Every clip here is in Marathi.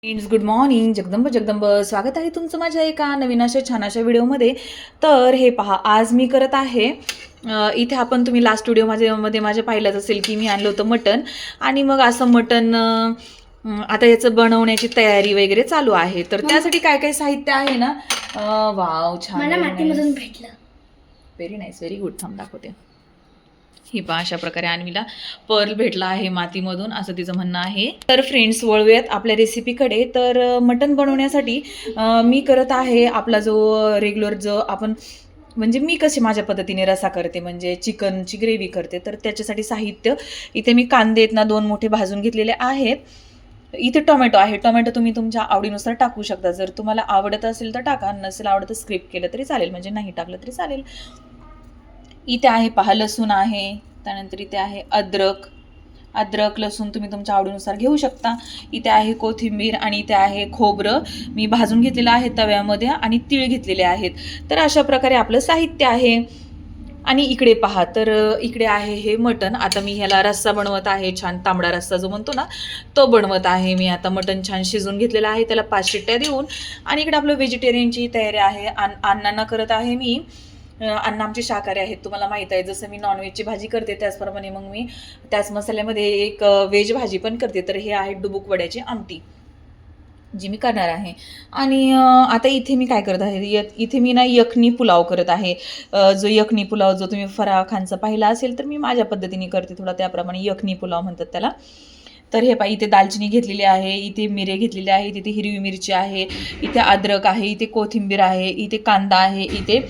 Friends, good morning. Jagdamb Jagdamb स्वागत आहे तुमचं माझ्या एका नवीन अशा छान अशा व्हिडिओमध्ये. तर हे पहा, आज मी करत आहे इथे आपण तुम्ही लास्ट व्हिडिओमध्ये माझ्या पाहिलंच असेल की मी आणलं होतं मटण. आणि मग असं मटण आता याचं बनवण्याची तयारी वगैरे चालू आहे. तर त्यासाठी काय काय साहित्य आहे ना. वाव, छान, मला मातीमधून भेटलं. Very nice, very good. थांब दाखवते. ही पहा, अशा प्रकारे अन्वीला पर्ल भेटला आहे मातीमधून, असं तिचं म्हणणं आहे. तर फ्रेंड्स, वळूयात आपल्या रेसिपीकडे. तर मटण बनवण्यासाठी मी करत आहे आपला जो रेग्युलर जो आपण म्हणजे मी कशी माझ्या पद्धतीने रसा करते, म्हणजे चिकनची ग्रेव्ही करते. तर त्याच्यासाठी साहित्य इथे मी कांदे आहेत ना 2 मोठे भाजून घेतलेले आहेत. इथे टोमॅटो आहे. टोमॅटो तुम्ही तुमच्या आवडीनुसार टाकू शकता. जर तुम्हाला आवडत असेल तर टाका, नसेल आवडत तर स्किप केलं तरी चालेल, म्हणजे नाही टाकलं तरी चालेल. इथे आहे पहा, लसूण आहे. त्यानंतर इथे आहे अद्रक लसूण तुम्ही तुमच्या आवडीनुसार घेऊ शकता. इथे आहे कोथिंबीर आणि इथे आहे खोबरं मी भाजून घेतलेलं आहे तव्यामध्ये, आणि तीळ घेतलेले आहेत. तर अशा प्रकारे आपलं साहित्य आहे. आणि इकडे पहा, तर इकडे आहे हे मटण. आता मी ह्याला रस्सा बनवत आहे, छान तांबडा रस्सा जो म्हणतो ना, तो बनवत आहे मी. आता मटण छान शिजून घेतलेलं आहे, त्याला 5 शिट्ट्या देऊन. आणि इकडे आपलं व्हेजिटेरियनची तयारी आहे. अण्णांना करत आहे मी. अण्णा आमचे शाकाहारी आहेत, तुम्हाला माहीत आहे. जसं मी नॉनव्हेजची भाजी करते त्याचप्रमाणे मग मी त्याच मसाल्यामध्ये एक व्हेज भाजी पण करते. तर हे आहे डुबुक वड्याची आमटी जी मी करणार आहे. आणि आता इथे मी काय करत आहे, इथे मी ना यखनी पुलाव करत आहे. जो यखनी पुलाव जो तुम्ही फराह खानचा पाहिला असेल, तर मी माझ्या पद्धतीने करते थोडा त्याप्रमाणे. यखनी पुलाव म्हणतात त्याला. तर हे पहा, इथे दालचिनी घेतलेली आहे, इथे मिरे घेतलेले आहेत, इथे हिरवी मिरची आहे, इथे अद्रक आहे, इथे कोथिंबीर आहे, इथे कांदा आहे, इथे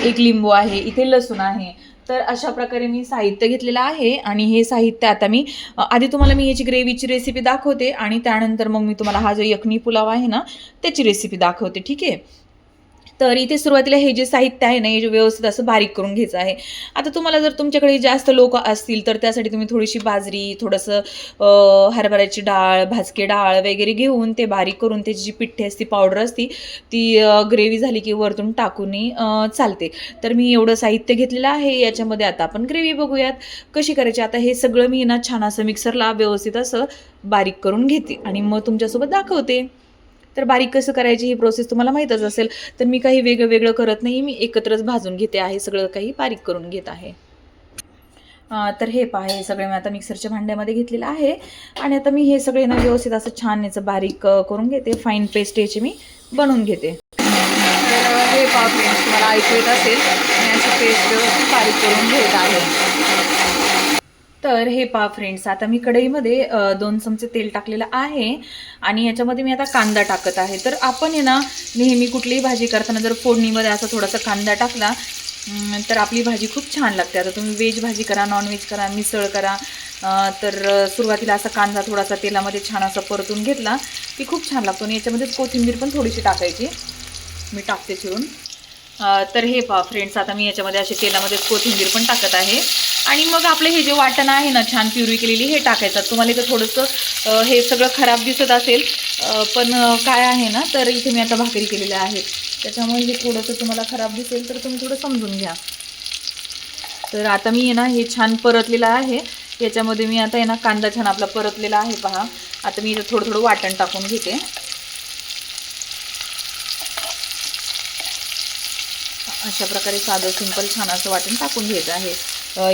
एक लिंबू आहे, इथे लसूण आहे. तर अशा प्रकारे मी साहित्य घेतलेलं आहे. आणि हे साहित्य आता मी आधी तुम्हाला मी याची ग्रेव्हीची रेसिपी दाखवते, आणि त्यानंतर मग मी तुम्हाला हा जो यखनी पुलाव आहे ना त्याची रेसिपी दाखवते, ठीक आहे. तर इथे सुरुवातीला हे जे साहित्य आहे ना, हे जे व्यवस्थित असं बारीक करून घ्यायचं आहे. आता तुम्हाला जर तुमच्याकडे जास्त लोक असतील तर त्यासाठी तुम्ही थोडीशी बाजरी, थोडंसं हरभऱ्याची डाळ, भाजके डाळ वगैरे घेऊन ते बारीक करून त्याची जी पिठ्ठी असते, पावडर असती, ती ग्रेव्ही झाली की वरतून टाकूनही चालते. तर मी एवढं साहित्य घेतलेलं आहे. याच्यामध्ये आता आपण ग्रेव्ही बघूयात कशी करायची. आता हे सगळं मी ना छान असं मिक्सरला व्यवस्थित असं बारीक करून घेते आणि मग तुमच्यासोबत दाखवते. तर बारीक कसं करायची ही प्रोसेस तुम्हाला माहीतच असेल. तर मी काही वेगळं वेगळं करत नाही, मी एकत्रच भाजून घेते आहे, सगळं काही बारीक करून घेत आहे. तर हे पहा, हे सगळे मी आता मिक्सरच्या भांड्यामध्ये घेतलेलं आहे. आणि आता मी हे सगळे ना व्यवस्थित असं छान याचं बारीक करून घेते. फाईन पेस्ट याची मी बनवून घेते. तर हे पहा फ्रेंड्स, तुम्हाला ऐकू येत असेल, मी अशी पेस्ट व्यवस्थित बारीक करून घेत आहे. तर हे पहा फ्रेंड्स, आता मी कढईमध्ये 2 चमचे तेल टाकलेलं आहे. आणि याच्यामध्ये मी आता कांदा टाकत आहे. तर आपण आहे ना नेहमी कुठलीही भाजी करताना जर फोडणीमध्ये असा थोडासा कांदा टाकला तर आपली भाजी खूप छान लागते. आता तुम्ही व्हेज भाजी करा, नॉनव्हेज करा, मिसळ करा, तर सुरुवातीला असा कांदा थोडासा तेलामध्ये छान असा परतून घेतला की खूप छान लागतो. आणि याच्यामध्येच कोथिंबीर पण थोडीशी टाकायची, मी टाकते चिरून. तर हे पहा फ्रेंड्स, आता मी याच्यामध्ये असे तेलामध्येच कोथिंबीर पण टाकत आहे. आणि मग आपलं हे जे वाटण आहे ना छान प्युरी केलेली, हे टाकायचं. तुम्हाला इथं थोडंसं हे सगळं खराब दिसत असेल, पण काय आहे ना, तर इथे मी आता भाकरी केलेल्या आहेत, त्याच्यामुळे हे थोडंसं तुम्हाला खराब दिसेल तर तुम्ही थोडं समजून घ्या. तर आता मी ना हे छान परतलेलं आहे. याच्यामध्ये मी आता ना कांदा छान आपला परतलेला आहे पहा. आता मी इथं थोडं थोडं वाटण टाकून घेते. अशा प्रकारे साधं सिंपल छान असं वाटण टाकून घ्यायचं आहे.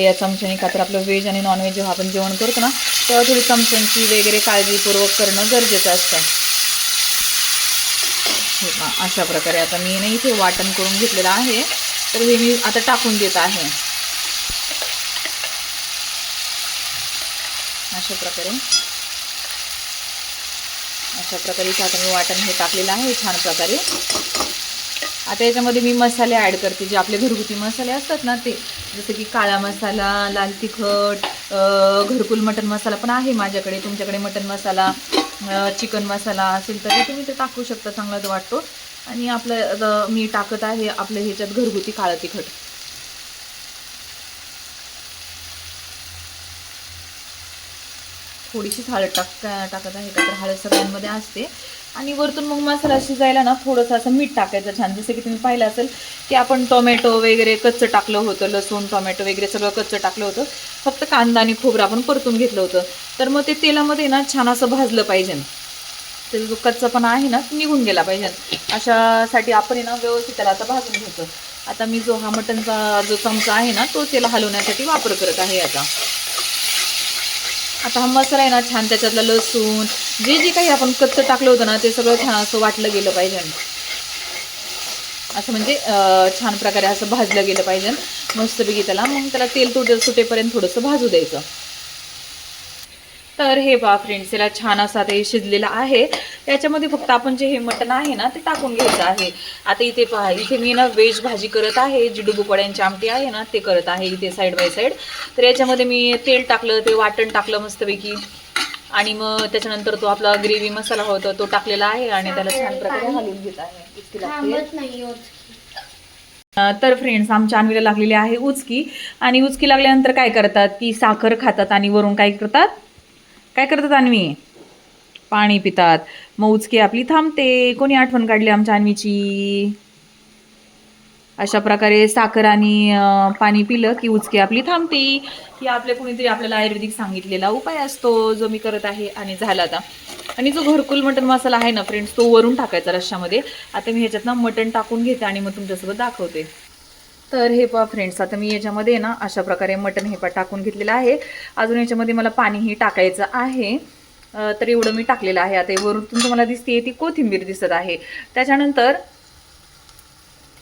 या चमच्याने, का तर आपलं व्हेज आणि नॉनव्हेज जेव्हा आपण जेवण करतो ना, तेव्हा थोडी चमच्यांची वगैरे काळजीपूर्वक करणं गरजेचं असतं. हे पहा, अशा प्रकारे आता मी ना इथे वाटण करून घेतलेलं आहे. तर हे मी आता टाकून देत आहे. अशा प्रकारे इथे आता मी वाटण हे टाकलेलं आहे छान प्रकारे. आता याच्यामध्ये मी मसाले ॲड करते, जे आपले घरगुती मसाले असतात ना ते, जसं की काळा मसाला, लाल तिखट, घरकुल मटण मसाला पण आहे माझ्याकडे. तुमच्याकडे मटण मसाला, चिकन मसाला असेल तर तुम्ही ते टाकू शकता, चांगला वाटतो. आणि आपलं मी टाकत आहे आपल्या ह्याच्यात घरगुती काळं तिखट. थोडीशी हळद टाकत आहे, का तर हळद सगळ्यांमध्ये असते. आणि वरतून मग मसाला शिजायला ना थोडंसं असं मीठ टाकायचं छान. जसं की तुम्ही पाहिलं असेल की आपण टोमॅटो वगैरे कच्चं टाकलं होतं, लसूण टोमॅटो वगैरे सगळं कच्चं टाकलं होतं, फक्त कांदा आणि खोबरं आपण परतून घेतलं होतं. तर मग ते तेलामध्ये ना छान असं भाजलं पाहिजे. त्याचा जो कच्चापणा आहे ना तो निघून गेला पाहिजे. अशासाठी आपण आहे ना व्यवस्थित त्याला आता भाजून घ्यायचं. आता मी जो हा मटणचा जो चमचा आहे ना तो त्याला हलवण्यासाठी वापर करत आहे. आता हा मसाला आहे ना छान त्याच्यातलं लसूण जे काही आपण कच्चं टाकलं होतं ना ते सगळं छान असं वाटलं गेलं पाहिजे. असं म्हणजे छान प्रकारे असं भाजलं गेलं पाहिजे मस्तपैकी त्याला. मग त्याला तेल सुटेपर्यंत थोडंसं भाजू द्यायचं. तर हे पहा फ्रेंड्स, याला छान असा ते शिजलेलं आहे. याच्यामध्ये फक्त आपण जे हे मटण आहे ना ते टाकून घ्यायचं आहे. आता इथे पहा, इथे मी ना व्हेज भाजी करत आहे, जी डुबुकवड्यांची आमटी आहे ना ते करत आहे इथे साईड बाय साईड. तर याच्यामध्ये मी तेल टाकलं, ते वाटण टाकलं मस्तपैकी आणि मग त्याच्यानंतर तो आपला ग्रेव्ही मसाला होता तो टाकलेला आहे आणि त्याला छान प्रकारे हलवून घेत आहे. तर फ्रेंड्स, आमच्या अन्वीला लागलेली आहे उचकी. आणि उचकी लागल्यानंतर काय करतात की साखर खातात आणि वरून काय करतात अन्वी? पाणी पितात. मग उचकी आपली थांबते. कोणी आठवण काढली आमच्या अन्वीची? अशा प्रकारे साखर आणि पाणी पिलं की उचकी आपली थांबते. की आपल्या कुणीतरी आपल्याला आयुर्वेदिक सांगितलेला उपाय असतो जो मी करत आहे. आणि झाला आता. आणि जो घरकुल मटण मसाला आहे ना फ्रेंड्स तो वरून टाकायचा रश्श्यामध्ये. आता मी ह्याच्यात ना मटण टाकून घेते आणि मग तुमच्यासोबत दाखवते. तर हे पहा फ्रेंड्स, आता मी याच्यामध्ये ना अशा प्रकारे मटण हे टाकून घेतलेलं आहे. अजून याच्यामध्ये मला पाणीही टाकायचं आहे. तर एवढं मी टाकलेलं आहे. आता वरून तुम्हाला दिसते ती कोथिंबीर दिसत आहे. त्याच्यानंतर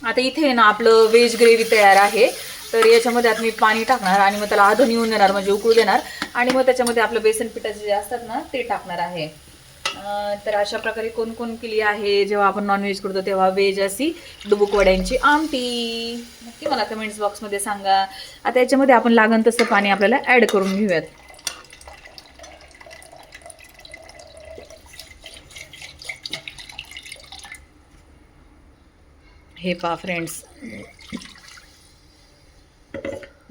आता इथे ना आपलं व्हेज ग्रेव्ही तयार आहे. तर याच्यामध्ये आता मी पाणी टाकणार आणि मग त्याला आधन येऊन देणार, म्हणजे उकळू देणार. आणि मग त्याच्यामध्ये आपलं बेसन पिठाचे जे असतात ना ते टाकणार आहे. तर अशा प्रकारे कोण केली आहे जेव्हा आपण नॉनव्हेज करतो तेव्हा व्हेज अशी डुबुकवड्यांची आमटी, नक्की मला कमेंट्स बॉक्समध्ये सांगा. आता याच्यामध्ये आपण लागण तसं पाणी आपल्याला ॲड करून घेऊयात. हे पहा फ्रेंड्स,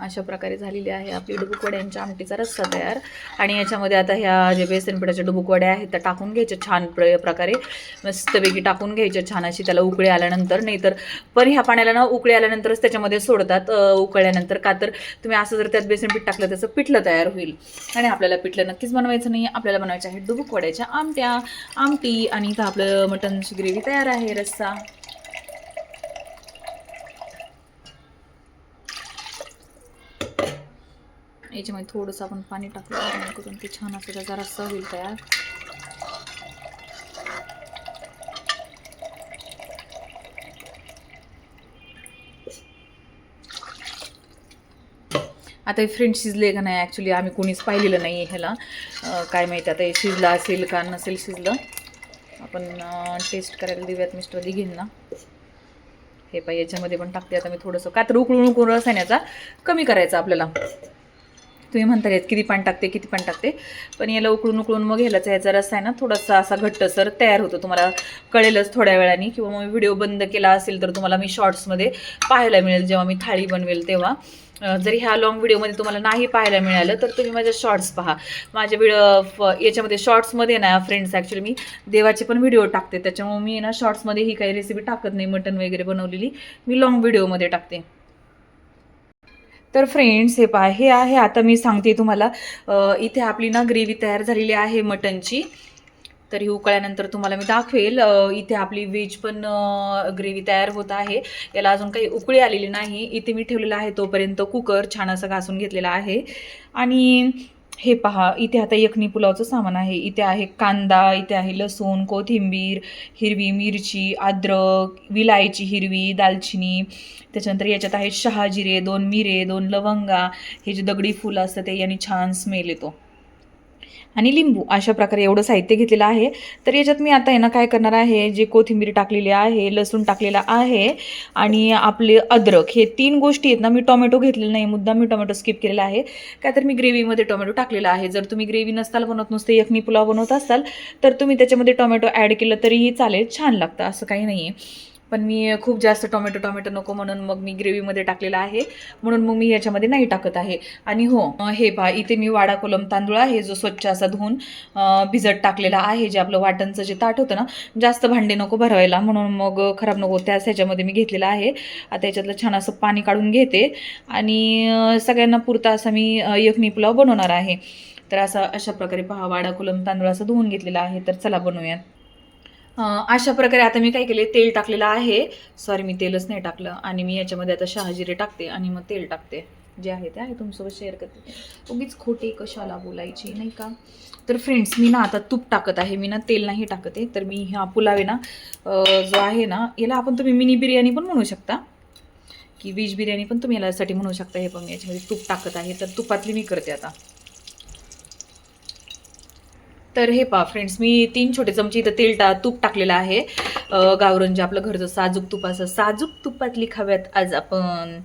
अशा प्रकारे झालेली आहे आपली डुबुकवड्यांच्या आमटीचा रस्सा तयार. आणि याच्यामध्ये आता ह्या जे बेसन पिठाच्या डुबुकवड्या आहेत त्या टाकून घ्यायच्या छान प्रकारे मस्तपैकी टाकून घ्यायच्या छान अशी त्याला उकळी आल्यानंतर. नाहीतर पण ह्या पाण्याला ना उकळी आल्यानंतरच त्याच्यामध्ये सोडतात उकळल्यानंतर. का तर तुम्ही असं जर त्यात बेसन पीठ टाकलं त्याचं पिठलं तयार होईल. आणि आपल्याला पिठलं नक्कीच बनवायचं नाही, आपल्याला बनवायचं आहे डुबुकवड्याच्या आमटी. आणि इथं आपलं मटणची ग्रेव्ही तयार आहे, रस्सा. याच्यामध्ये थोडंसं आपण पाणी टाकलं करून ते छान असं त्याचा रस्सा होईल तयार. आता हे फ्रेंड्स शिजले का नाही ॲक्च्युली आम्ही कोणीच पाहिलेलं नाही ह्याला. काय माहिती आता हे शिजलं असेल का नसेल शिजलं. आपण टेस्ट करायला देऊयात. मिस्टर आधी घेईन ना. हे पाहिजे याच्यामध्ये पण टाकते आता मी थोडंसं. का तर उकळून रसायनाचा कमी करायचा आपल्याला. तुम्ही म्हणता येत किती पाणी टाकते, पण याला उकळून मग ह्याचा रस्सा आहे ना थोडासा असा घट्टसर तयार होतो. तुम्हाला कळेलच थोड्या वेळाने, किंवा मग व्हिडिओ बंद केला असेल तर तुम्हाला मी शॉर्ट्समध्ये पाहायला मिळेल जेव्हा मी थाळी बनवेल तेव्हा. जरी ह्या लॉंग व्हिडिओमध्ये तुम्हाला नाही पाहायला मिळालं तर तुम्ही माझ्या शॉर्ट्स पहा. माझ्या याच्यामध्ये शॉर्ट्समध्ये ना फ्रेंड्स ॲक्च्युली मी देवाचे पण व्हिडिओ टाकते. त्याच्यामुळे मी ना शॉर्ट्समध्ये ही काही रेसिपी टाकत नाही. मटण वगैरे बनवलेली मी लॉंग व्हिडिओमध्ये टाकते. तर फ्रेंड्स, हे आहे आता मी सांगते तुम्हाला. इथे आपली ना ग्रेव्ही तयार झालेली आहे मटणची. तर ही उकळल्यानंतर तुम्हाला मी दाखवेल. इथे आपली व्हेज पण ग्रेव्ही तयार होत आहे. याला अजून काही उकळी आलेली नाही. इथे मी ठेवलेला आहे तोपर्यंत कुकर छान असं घासून घेतलेला आहे. आणि हे पहा, इथे आता यखनी पुलावचं सामान आहे. इथे आहे कांदा, इथे आहे लसूण, कोथिंबीर, हिरवी मिरची, अद्रक, विलायची हिरवी, दालचिनी. त्याच्यानंतर याच्यात आहे शहाजिरे, 2 मिरे, 2 लवंगा. हे जे दगडी फूल असतं ते याने छान स्मेल येतो. आणि लिंबू. अशा प्रकारे एवढं साहित्य घेतलेलं आहे. तर याच्यात मी आता काय करणार आहे, जे कोथिंबीर टाकलेली आहे, लसूण टाकलेला आहे आणि आपले अद्रक, हे 3 गोष्टी आहेत ना. मी टोमॅटो घेतलेला नाही, मुद्दाम मी टोमॅटो स्किप केलेला आहे. काय तर मी ग्रेव्हीमध्ये टोमॅटो टाकलेला आहे. जर तुम्ही ग्रेव्ही नसताल बनवत, नुसते यखनी पुलाव बनवत असाल तर तुम्ही त्याच्यामध्ये टोमॅटो ॲड केलं तरीही चालेल, छान लागतं, असं काही नाही आहे. पण मी खूप जास्त टोमॅटो नको म्हणून मग मी ग्रेव्हीमध्ये टाकलेला आहे, म्हणून मग मी याच्यामध्ये नाही टाकत आहे. आणि हो, हे पहा, इथे मी वाडा कोलम तांदूळ आहे जो स्वच्छ असा धुवून भिजत टाकलेला आहे. जे आपलं वाटणचं जे ताट होतं ना, जास्त भांडे नको भरवायला म्हणून मग खराब नको त्याच ह्याच्यामध्ये मी घेतलेला आहे. आता याच्यातलं छान असं पाणी काढून घेते आणि सगळ्यांना पुरता असा मी यखनी पुलाव बनवणार आहे. तर अशा प्रकारे पहा, वाडा कोलम तांदूळ असं धुवून घेतलेला आहे. तर चला बनवूयात. अशा प्रकारे आता मी काय केले, तेल टाकलेलं आहे. सॉरी, मी तेलच नाही टाकलं. आणि मी याच्यामध्ये आता शहाजिरे टाकते आणि मग तेल टाकते. जे आहे ते आहे तुमच्यासोबत शेअर करते. उगीच खोटे कशाला बोलायची, नाही का. तर फ्रेंड्स, मी ना आता तूप टाकत आहे. मी ना तेल नाही टाकत आहे. तर मी हा पुलाव आहे ना, जो आहे ना, याला आपण तुम्ही मिनी बिर्याणी पण म्हणू शकता की व्हेज बिर्याणी पण तुम्ही यासाठी म्हणू शकता. हे पण मी याच्यामध्ये तूप टाकत आहे. तर तुपातली मी करते आता. तर हे पहा फ्रेंड्स, मी 3 छोटे चमचे इथं तूप टाकलेलं आहे. गावरान जे आपलं घरचं साजूक तुपाचं, साजूक तुपातली खाव्यात आज आपण.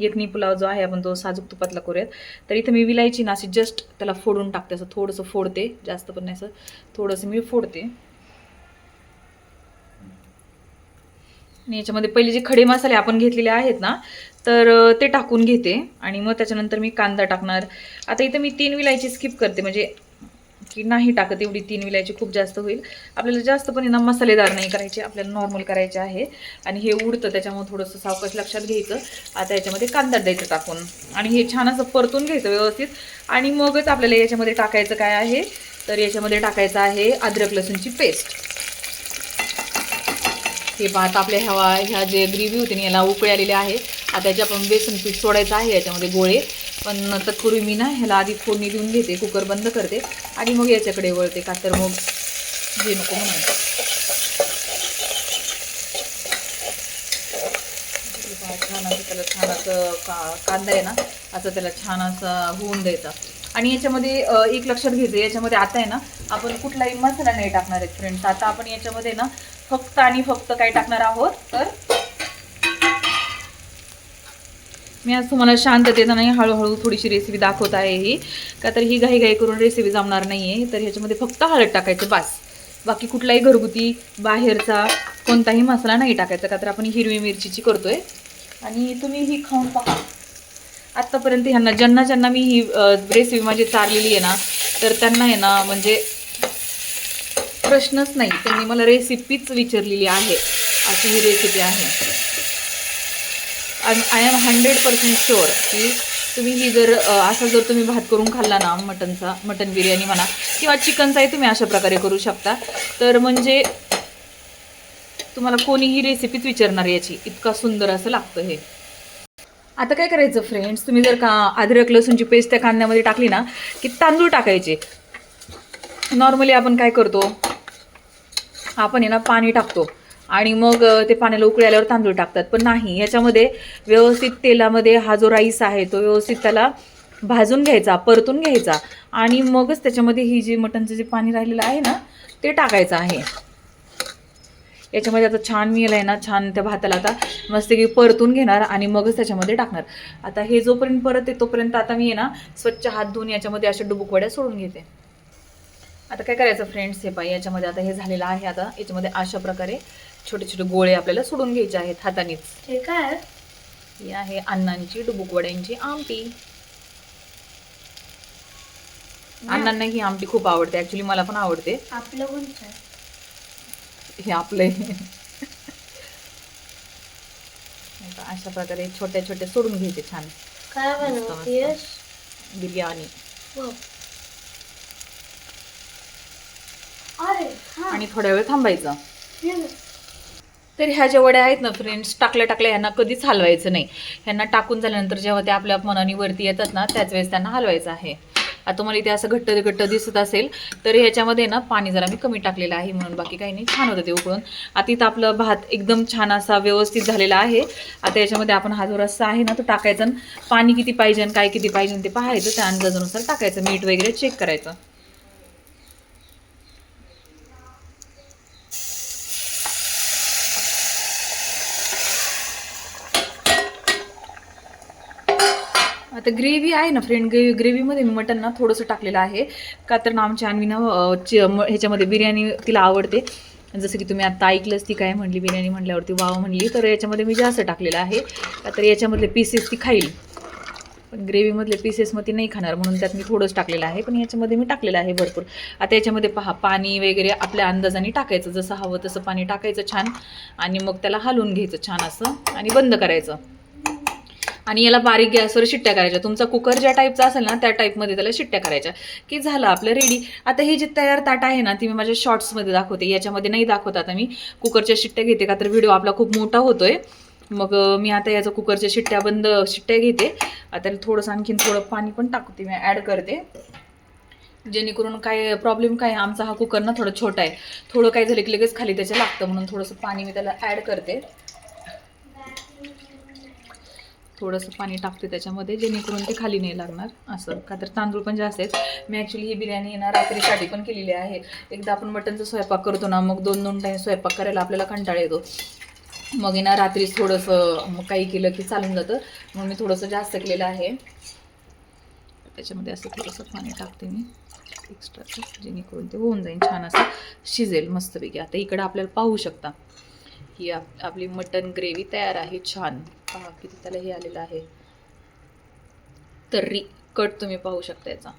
यखनी पुलाव जो आहे आपण तो साजूक तुपातला करूयात. तर इथं मी विलायची ना अशी जस्ट त्याला फोडून टाकते. असं थोडंसं फोडते, जास्त पण नाही, असं थोडंसं मी फोडते. आणि याच्यामध्ये पहिले जे खडे मसाले आपण घेतलेले आहेत ना, तर ते टाकून घेते. आणि मग त्याच्यानंतर मी कांदा टाकणार. आता इथं मी 3 विलायची स्किप करते, म्हणजे की नाही टाकत एवढी. 3 विलायची खूप जास्त होईल. आपल्याला जास्त पण ना मसालेदार नाही करायचे, आपल्याला नॉर्मल करायचे आहे. आणि हे उडतं, त्याच्यामुळे थोडंसं सावकाश लक्षात घ्यायचं. आता याच्यामध्ये कांदा द्यायचं टाकून आणि हे छान असं परतून घ्यायचं व्यवस्थित. आणि मगच आपल्याला याच्यामध्ये टाकायचं काय आहे, तर याच्यामध्ये टाकायचं आहे अद्रक लसूणची पेस्ट. हे भात आपल्या ह्या जे ग्रेव्ही होती ना, याला उकळी आलेली आहे. आता याच्या आपण बेसन पीठ सोडायचं आहे याच्यामध्ये गोळे. पण तत्पूर्वी मी ना ह्याला आधी फोडणी देऊन घेते, कुकर बंद करते आणि मग याच्याकडे वळते. का तर मग जे नको म्हणून. छान असं त्याला छान असं कांदा आहे ना, असं त्याला छान असं होऊन द्यायचा. आणि याच्यामध्ये एक लक्षात घ्यायचं, याच्यामध्ये आता आहे ना आपण कुठलाही मसाला नाही टाकणार आहेत फ्रेंड्स. आता आपण याच्यामध्ये ना फक्त आणि फक्त काय टाकणार आहोत, तर मी आज तुम्हाला शांततेनं नाही, हळूहळू थोडीशी रेसिपी दाखवत आहे ही. का तर ही घाई करून रेसिपी जमणार नाही आहे. तर ह्याच्यामध्ये फक्त हळद टाकायचं बास. बाकी कुठलाही घरगुती बाहेरचा कोणताही मसाला नाही टाकायचा. का तर आपण हिरवी मिरचीची करतोय. आणि तुम्ही ही खाऊन पहा. आत्तापर्यंत ह्यांना ज्यांना मी ही रेसिपी माझी चाललेली आहे ना, तर त्यांना आहे ना म्हणजे प्रश्नच नाही, त्यांनी मला रेसिपीच विचारलेली आहे. अशी ही रेसिपी आहे. आय एम 100% शुअर की तुम्ही ही जर तुम्ही भात करून खाल्ला ना, मटन बिर्याणी म्हणा किंवा चिकनचाही तुम्ही अशा प्रकारे करू शकता, तर म्हणजे तुम्हाला कोणीही रेसिपीच विचारणार याची, इतका सुंदर असं लागतं हे. आता काय करायचं फ्रेंड्स, तुम्ही जर का अद्रक लसूणची पेस्ट त्या कांद्यामध्ये टाकली ना, की तांदूळ टाकायचे. नॉर्मली आपण काय करतो, आपण आहे ना पाणी टाकतो आणि मग ते पाण्याला उकळी आल्यावर तांदूळ टाकतात. पण नाही, ह्याच्यामध्ये व्यवस्थित तेलामध्ये हा जो राईस आहे तो व्यवस्थित त्याला भाजून घ्यायचा, परतून घ्यायचा आणि मगच त्याच्यामध्ये ही जी मटणचं जे पाणी राहिलेलं आहे ना, ते टाकायचं आहे. याच्यामध्ये आता छान मी आहे ना, छान त्या भाताला आता मस्त की परतून घेणार आणि मगच त्याच्यामध्ये टाकणार. आता हे जोपर्यंत परत आहे तोपर्यंत आता मी आहे ना स्वच्छ हात धुवून याच्यामध्ये अशा डुबुक वड्या सोडून घेते. आता काय करायचं फ्रेंड्स, हे पाहिजे याच्यामध्ये आता हे झालेलं आहे. आता याच्यामध्ये अशा प्रकारे छोटे छोटे गोळे आपल्याला सोडून घ्यायचे आहेत हातानेच. हे काय, ही आहे अण्णांची डुबुक वड्यांची आमटी. अण्णांना ही आमटी खूप आवडते, ऍक्च्युली मला पण आवडते. आपलं कोणतं आहे? हे आपले अशा प्रकारे छोटे छोटे सोडून घ्यायचे छान. काय बनवतेस? बिर्याणी. अरे हा, आणि थोड्या वेळ थांबायचं. हे बघ. तर ह्या ज्या वड्या आहेत ना फ्रेंड्स, टाकल्या ह्यांना कधीच हलवायचं नाही. ह्यांना टाकून झाल्यानंतर जेव्हा ते आपल्या मनाने वरती येतात ना, त्याच वेळेस त्यांना हलवायचं आहे. आता तुम्हाला इथे असं घट्ट घट्ट दिसत असेल तर ह्याच्यामध्ये ना पाणी जरा मी कमी टाकलेलं आहे म्हणून, बाकी काही नाही, छान होतं ते उकळून. आता इथं आपलं भात एकदम छान असा व्यवस्थित झालेला आहे. आता याच्यामध्ये आपण हा जो रस्सा आहे ना तो टाकायचा. पाणी किती पाहिजे आणि काय किती पाहिजे ते पाहायचं, त्या अंदाजानुसार टाकायचं. मीठ वगैरे चेक करायचं. आता ग्रेव्ही आहे ना फ्रेंड, ग्रेव्हीमध्ये मी मटन ना थोडंसं टाकलेलं आहे. का तर ना आमच्या अन्वी ना ह्याच्यामध्ये बिर्याणी तिला आवडते. जसं की तुम्ही आता ऐकलंच, ती काय म्हणली बिर्याणी म्हटल्यावरती वाव म्हणली. तर याच्यामध्ये मी जास्त टाकलेलं आहे. का तर याच्यामधले पीसेस ती खाईल, पण ग्रेव्हीमधले पीसेस मग ती नाही खाणार, म्हणून त्यात मी थोडंच टाकलेलं आहे. पण याच्यामध्ये मी टाकलेलं आहे भरपूर. आता याच्यामध्ये पहा, पाणी वगैरे आपल्या अंदाजाने टाकायचं, जसं हवं तसं पाणी टाकायचं छान. आणि मग त्याला हलवून घ्यायचं छान असं आणि बंद करायचं. आणि याला बारीक गॅसवर शिट्ट्या करायच्या. तुमचा कुकर ज्या टाईपचा असेल ना त्या टाईपमध्ये त्याला शिट्ट्या करायच्या की झालं आपलं रेडी. आता हे जे तयार ताट आहे ना ती मी माझ्या शॉर्ट्समध्ये दाखवते, याच्यामध्ये नाही दाखवत. आता मी कुकरच्या शिट्ट्या घेते का तर व्हिडिओ आपला खूप मोठा होतोय. मग मी आता याचं कुकरच्या शिट्ट्या घेते. आता थोडंसं आणखीन थोडं पाणी पण टाकते मी, ॲड करते, जेणेकरून काय प्रॉब्लेम काय आमचा हा कुकर ना थोडं छोटा आहे, थोडं काय झालं की लगेच खाली त्याच्या लागतं, म्हणून थोडंसं पाणी मी त्याला ॲड करते. थोडंसं पाणी टाकते त्याच्यामध्ये जेणेकरून ते खाली नाही लागणार असं, का तर तांदूळ पण जास्त आहेत. मी ॲक्च्युली ही बिर्याणी ना रात्रीसाठी पण केलेली आहे. एकदा आपण मटनचा स्वयंपाक करतो ना मग 2-2 टाईम स्वयंपाक करायला आपल्याला कंटाळा येतो. मग ना रात्रीच थोडंसं मग काही केलं की चालून जातं, म्हणून मी थोडंसं जास्त केलेलं आहे. त्याच्यामध्ये असं थोडंसं पाणी टाकते मी एक्स्ट्राचं, जेणेकरून ते होऊन जाईल छान असं शिजेल मस्तपैकी. आता इकडं आपल्याला पाहू शकता ही आपली मटन ग्रेव्ही तयार आहे. छान पहा किती त्याला हे आलेलं आहे, तर्री कट तुम्ही पाहू शकता. याचा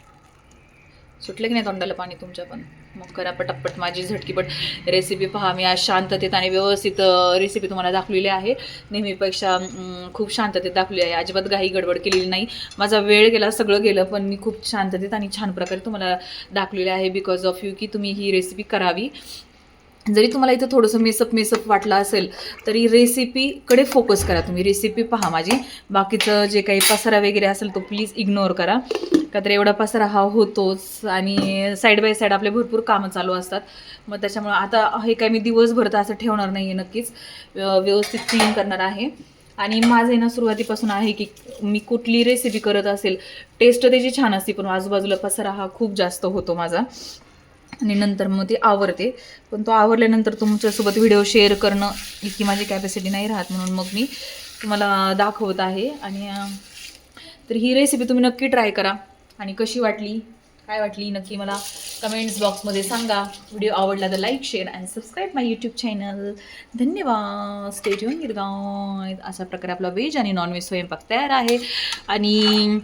सुटलं की नाही तोंडाला पाणी तुमच्या पण? मग करा पटापट माझी झटकीपट रेसिपी पहा. मी आज शांततेत आणि व्यवस्थित रेसिपी तुम्हाला दाखवलेली आहे. नेहमीपेक्षा खूप शांततेत दाखवली आहे, अजिबात घाई गडबड केलेली नाही. माझा वेळ गेला, सगळं गेलं, पण मी खूप शांततेत आणि छान प्रकारे तुम्हाला दाखवलेले आहे बिकॉज ऑफ यू की तुम्ही ही रेसिपी करावी. जरी तुम्हाला इथं थोडंसं मेसअप वाटलं असेल तरी रेसिपीकडे फोकस करा तुम्ही, रेसिपी पहा माझी. बाकीचं जे काही पसारा वगैरे असेल तो प्लीज इग्नोर करा, का तर एवढा पसारा हा होतोच आणि साईड बाय साईड आपले भरपूर कामं चालू असतात. मग त्याच्यामुळे आता हे काय मी दिवसभर तर असं ठेवणार नाही आहे, नक्कीच व्यवस्थित क्लीन करणार आहे. आणि माझं ना सुरुवातीपासून आहे की मी कुठली रेसिपी करत असेल टेस्ट त्याची छान असते, पण आजूबाजूला पसारा हा खूप जास्त होतो माझा आणि नंतर मग ते आवरते. पण तो आवरल्यानंतर तुमच्यासोबत व्हिडिओ शेअर करणं इतकी माझी कॅपॅसिटी नाही राहत, म्हणून मग मी तुम्हाला दाखवत आहे. आणि तर ही रेसिपी तुम्ही नक्की ट्राय करा आणि कशी वाटली काय वाटली नक्की मला कमेंट्स बॉक्समध्ये सांगा. व्हिडिओ आवडला तर like share and subscribe my YouTube channel. धन्यवाद. Stay tune with guys. अशा प्रकारे आपला व्हेज आणि नॉनव्हेज स्वयंपाक तयार आहे. आणि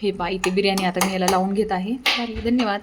हे पहा इथे बिर्याणी आता मी याला लावून घेत आहे. धन्यवाद.